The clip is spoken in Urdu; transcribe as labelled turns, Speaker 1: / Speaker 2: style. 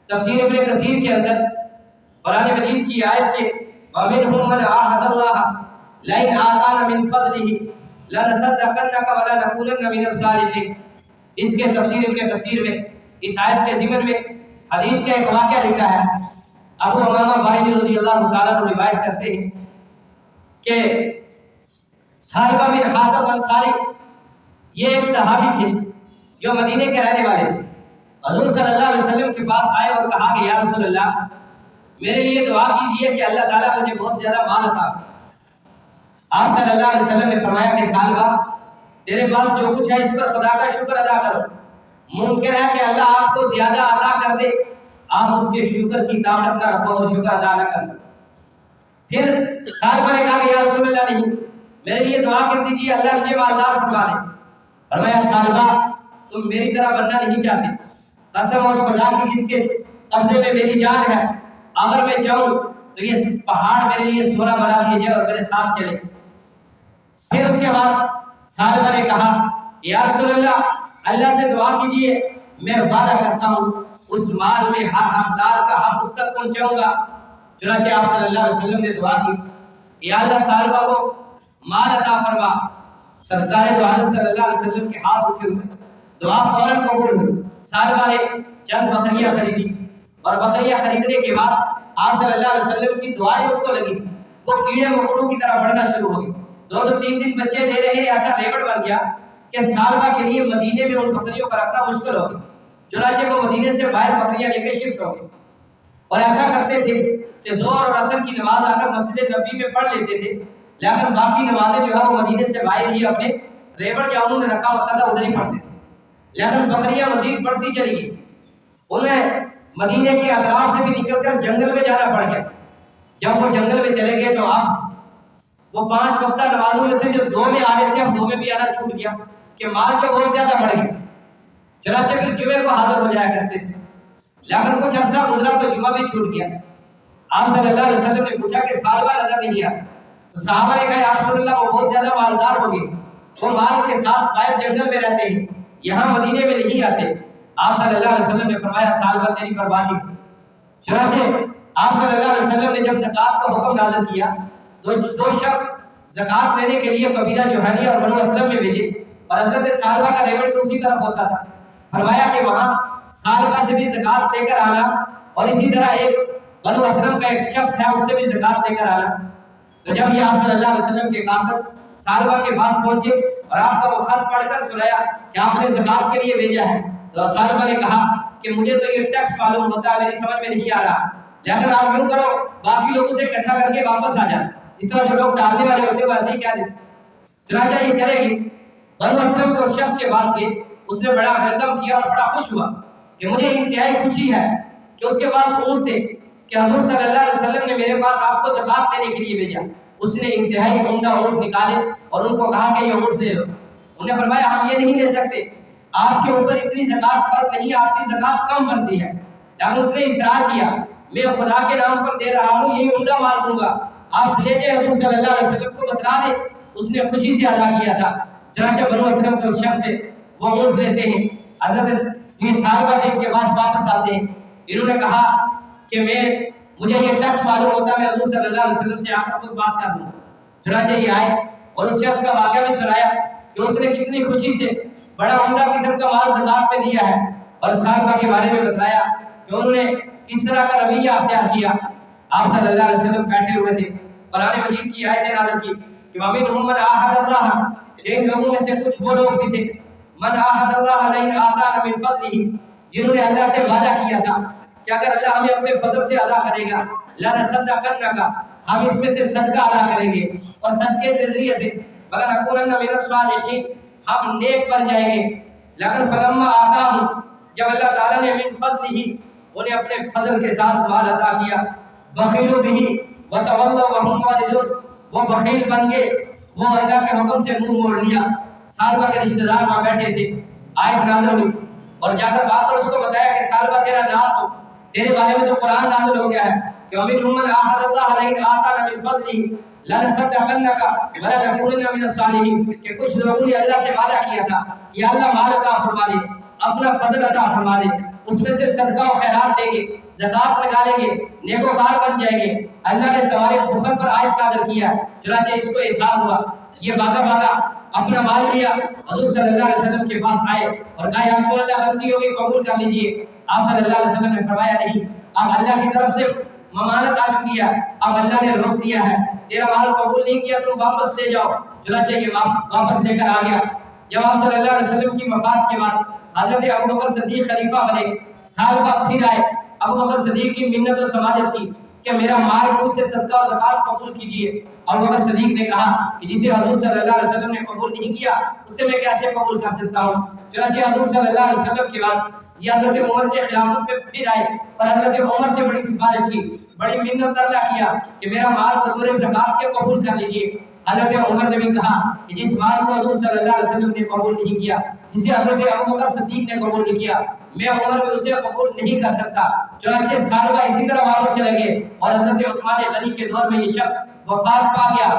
Speaker 1: تفسیر ابن کثیر کے اندر قرآن مجید کی آیت کے وَمِنْهُمْ مَنْ عَاهَدَ اللَّهَ لَئِنْ آتَانَا مِنْ فَضْلِهِ لَنَصَدَّقَنَّ وَلَنَكُونَنَّ مِنَ الصَّالِحِينَ۔ اس کے تفسیر ابن کثیر میں اس آیت کے ضمن میں حدیث کا ایک واقعہ لکھا ہے۔ ابو امامہ باہلی رضی اللہ تعالیٰ عنہ روایت کرتے ہیں کہ ثعلبہ بن حاتب انصاری یہ ایک صحابی تھے جو مدینے کے رہنے والے تھے۔ حضور صلی اللہ علیہ وسلم کے پاس آئے اور کہا کہ یا رسول اللہ میرے لیے دعا کیجئے کہ اللہ تعالیٰ مجھے بہت زیادہ مال عطا۔ آپ صلی اللہ علیہ وسلم نے فرمایا کہ ثعلبہ تیرے پاس جو کچھ ہے اس پر خدا کا شکر ادا کرو، ممکن ہے کہ اللہ آپ کو زیادہ عطا کر دے، آپ اس کے شکر کی طاقت نہ رکھو اور شکر ادا نہ کر سکو۔ پھر ثعلبہ نے کہا کہ یا رسول اللہ نہیں، میرے لیے دعا کر دیجیے اللہ مجھے مالدار فرما دے۔ فرمایا ثعلبہ تم میری طرح بننا نہیں چاہتے، قسم اس خدا کی جس کے قبضے میں میری جان ہے، اگر میں چاہوں تو یہ پہاڑ میرے لیے سونا بنا دیے جائے اور میرے ساتھ چلے۔ پھر اس کے بعد ثعلبہ نے کہا یا رسول اللہ سے دعا کیجئے، میں وعدہ کرتا ہوں اس مال میں ہر حقدار کا حق اس تک پہنچاؤں گا۔ چنانچہ آپ صلی اللہ علیہ وسلم نے دعا کی یا اللہ ثعلبہ کو مال عطا فرما۔ سرکار دو عالم صلی اللہ علیہ وسلم کے ہاتھ اٹھے ہوئے، دعا فوراً قبول ہوئی۔ ثعلبہ نے چند بکریاں خریدی اور بکریاں خریدنے کے بعد آپ صلی اللہ علیہ وسلم کی دعائیں اس کو لگی، وہ کیڑے مکوڑوں کی طرح بڑھنا شروع ہو گئی۔ 2-3 دن بچے دے رہے ہیں، ایسا ریوڑ بن گیا کہ ثعلبہ کے لیے مدینے میں ان بکریوں کا رکھنا مشکل ہو گیا۔ چنانچہ وہ مدینے سے باہر بکریاں لے کے شفٹ ہو گئے اور ایسا کرتے تھے کہ ظہر اور عصر کی نماز آ کر مسجد نبوی میں پڑھ لیتے تھے، لیکن باقی نمازیں جو ہے وہ مدینے سے باہر ہی اپنے ریوڑ جہاں انہوں نے رکھا ہوتا تھا ادھر ہی پڑھتے تھے۔ لیکن بکریاں مزید بڑھتی چلی گئی، انہیں مدینے کے اطراف سے بھی نکل کر جنگل میں جانا پڑ گیا۔ جب وہ جنگل میں چلے گئے تو آپ وہ 5 وقتہ نمازوں میں سے جو 2 میں آ رہے تھے اب 2 میں بھی آنا چھوٹ گیا کہ مال جو بہت زیادہ بڑھ گیا۔ چنانچہ پھر جمعے کو حاضر ہو جایا کرتے تھے، لیکن کچھ عرصہ گزرا تو جمعہ بھی چھوٹ گیا۔ آپ صلی اللہ علیہ وسلم نے پوچھا کہ ثعلبہ نظر نہیں آیا، تو صحابہ نے کہا یا رسول اللہ وہ بہت زیادہ مالدار ہو گئے، وہ مال کے ساتھ غائب جنگل میں رہتے ہیں، یہاں مدینے میں نہیں آتے۔ آپ صلی اللہ علیہ وسلم نے فرمایا ثعلبہ تیری بربادی۔ چنانچہ آپ صلی اللہ علیہ وسلم نے جب زکوٰۃ کا حکم نازل کیا تو 2 شخص زکوٰۃ لینے کے لیے قبیلہ جوہانیہ اور بنو اسلم میں بھیجے، اور حضرت ثعلبہ کا ریوڑ تو اسی طرف ہوتا تھا۔ فرمایا کہ وہاں ثعلبہ سے بھی زکوٰۃ لے کر آنا، اور اسی طرح ایک بنو اسلم کا ایک شخص ہے اس سے بھی زکوٰۃ لے کر آنا۔ تو جب یہ آپ صلی اللہ علیہ وسلم کے قاصد ثعلبہ کے پاس پہنچے اور آپ کا وہ خط پڑھ کر سنایا کہ آپ نے زکوٰۃ کے لیے بھیجا ہے، تو ثعلبہ نے کہا کہ مجھے تو یہ ٹیکس معلوم ہوتا ہے، میری سمجھ میں نہیں آ رہا، لیکن آپ یوں کرو باقی لوگوں سے اکٹھا کر کے واپس آ جانا، اس طرح جو لوگ ڈالنے والے ہوتے ہیں ویسے ہی کہہ دیتے۔ چنانچہ یہ چلے گی، بنو اسلم کے اس شخص کے پاس گئے، اس نے بڑا ویلکم کیا اور بڑا خوش ہوا کہ مجھے انتہائی خوشی ہے کہ اس کے پاس اونٹ تھے کہ حضور صلی اللہ علیہ وسلم نے میرے پاس آپ کو زکوٰۃ لینے کے لیے بھیجا۔ اس نے انتہائی عمدہ اونٹ نکالے اور ان کو کہا کہ یہ اونٹ لے لو۔ انہوں نے فرمایا ہم یہ نہیں لے سکتے، آپ کے اوپر اتنی زکوٰۃ فرض نہیں، آپ کی زکوٰۃ کم بنتی ہے۔ لیکن اس نے اصرار کیا میں خدا کے نام پر دے رہا ہوں، یہی عمدہ مال دوں گا، آپ لے جائیں، حضور صلی اللہ علیہ وسلم کو بتلا دیں۔ اس نے خوشی سے ادا کیا تھا۔ چنانچہ بنو اسلم کے اس شخص سے وہ اونٹ لیتے ہیں، حضرت یہ ثعلبہ تھے ان کے پاس واپس آتے ہیں۔ انہوں نے کہا کہ مجھے یہ ٹیکس معلوم ہوتا ہے، میں حضور صلی اللہ علیہ وسلم سے آ کر خود بات کر لوں۔ چنانچہ یہ آئے اور اس شخص کا واقعہ بھی سنایا کہ اس نے کتنی خوشی سے بڑا عمدہ قسم کا مال زکوٰۃ میں دیا ہے، اور ثعلبہ کے بارے میں بتلایا کہ انہوں نے کس طرح کا رویہ اختیار کیا۔ آپ صلی اللہ علیہ وسلم بیٹھے ہوئے تھے، قرآن مجید کی آیتیں نازل کی کہ وَمِنْهُمْ مَنْ عَاهَدَ اللَّهَ، ان لوگوں میں سے کچھ وہ لوگ بھی تھے مَنْ عَاهَدَ اللَّهَ لَئِنْ آتَانَا مِنْ فَضْلِهِ، جنہوں نے اللہ سے وعدہ کیا تھا کہ اگر اللہ ہمیں اپنے فضل سے عطا کرے گا لَنَصَدَّقَنَّ، ہم اس میں سے صدقہ ادا کریں گے، اور صدقے کے ذریعے سے وَلَنَكُونَنَّ مِنَ الصَّالِحِينَ، ہم نیک بن جائیں گے۔ لیکن فَلَمَّا آتَاهُمْ، جب اللہ تعالیٰ نے مِنْ فَضْلِهِ انہیں اپنے فضل کے ساتھ مال عطا کیا، بخیلوا بِهِ وَتَوَلَّوْا وَهُمْ مُعْرِضُونَ، وہ بخیل بن گئے، وہ اللہ کے حکم سے منہ موڑ لیا۔ ثعلبہ کے رشتہ دار وہاں بیٹھے تھے، آیت نازل ہوئی اور جا کر بات کر اس کو بتایا کہ ثعلبہ تیرا ناس ہو، تیرے بارے میں تو قرآن نازل ہو گیا ہے کہ وَمِنْهُمْ مَنْ عَاهَدَ اللَّهَ لَئِنْ آتَانَا مِنْ فَضْلِهِ لَنَصَدَّقَنَّ وَلَنَكُونَنَّ مِنَ الصَّالِحِينَ، کہ کچھ لوگوں نے اللہ سے وعدہ کیا تھا یا اللہ مال عطا فرما دے، اپنا فضل عطا فرما دے، اس میں سے صدقہ و خیرات دیں گے، زکوٰۃ نکالیں گے، نیکوکار بن جائیں گے۔ اللہ نے تمہارے بخل پر آیت نازل کیا، چنانچہ اس کو احساس ہوا، یہ بھاگا بھاگا اپنا مال لیا، حضور صلی اللہ علیہ وسلم کے پاس آئے اور کہا یا رسول اللہ غلطی ہوگی قبول کر لیجئے۔ آپ صلی اللہ علیہ وسلم نے فرمایا نہیں، اب اللہ کی طرف سے ممانت آ چکی ہے، اب اللہ نے روک دیا ہے، تیرا مال قبول نہیں کیا تم واپس لے جاؤ۔ چنانچہ یہ واپس لے کر آ گیا۔ جب آپ صلی اللہ علیہ وسلم کی وفات کے بعد حضرت ابوبکر صدیق خلیفہ بنے، سال بعد پھر آئے، ابوبکر صدیق کی منت و سماجت کی کہ میرا مال مجھ سے صدقہ و زکوٰۃ قبول کیجیے۔ ابوبکر صدیق نے کہا کہ جسے حضور صلی اللہ علیہ وسلم نے قبول نہیں کیا اس سے میں کیسے قبول کر سکتا ہوں۔ چنانچہ حضور صلی اللہ علیہ وسلم کے بعد یہ حضرت عمر کے خلافت میں پھر آئے اور حضرت عمر سے بڑی سفارش کی، بڑی منت طلب کیا کہ میرا مال بطور زکوٰۃ کے قبول کر لیجیے۔ حضرت عمر نے بھی کہا کہ جس مال کو حضور صلی اللہ علیہ وسلم نے قبول نہیں کیا، جسے حضرت ابوبکر صدیق نے قبول نہیں کیا، میں عمر بھی اسے قبول نہیں کر سکتا۔ چنانچہ سال بعد اسی طرح واپس چلے گئے اور حضرت عثمان غنی کے دور میں یہ شخص وفات پا گیا۔